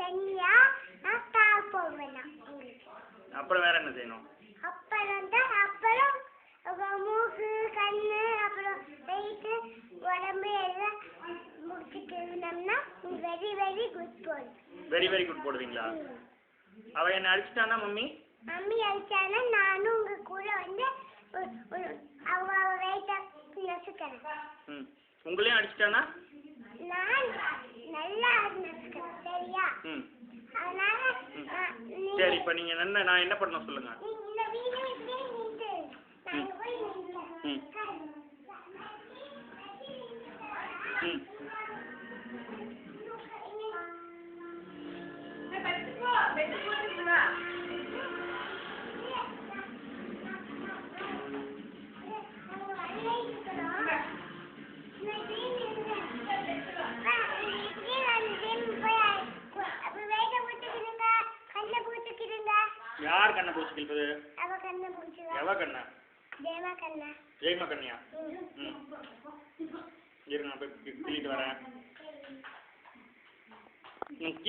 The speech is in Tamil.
தனியா கால் போடுவேன். அப்புறம் வேற என்ன செய்யணும்? அப்புறம் மூக்கு கண்ணு அப்புறம் வயிற்று உடம்பு எல்லாம் முடிச்சுட்டு இருந்தோம்னா வெரி வெரி குட் போடு. வெரி வெரி குட் போடுவீங்களா? அவ என்ன அடிச்சிட்டானா மம்மி? மம்மி அடிச்சானா நானும் உங்க கூட வந்து அவ வெயிட்ட நசுக்கிறேன். உங்களையும் அடிச்சிட்டானா? நான் நல்லா நசுக்கிறேன். சரியா? அதனால சரி, இப்ப நீங்க நான் என்ன பண்ணணும் சொல்லுங்க. இந்த வீடியோ இப்படியே நின்று நான் போய் நின்றேன். யார் கண்ணை பூச்சி கிழிப்பது? எவ கண்ணா? ஜெயமா கண்ணியா? இருங்க, போய் கிள்ளிட்டு வரேன்.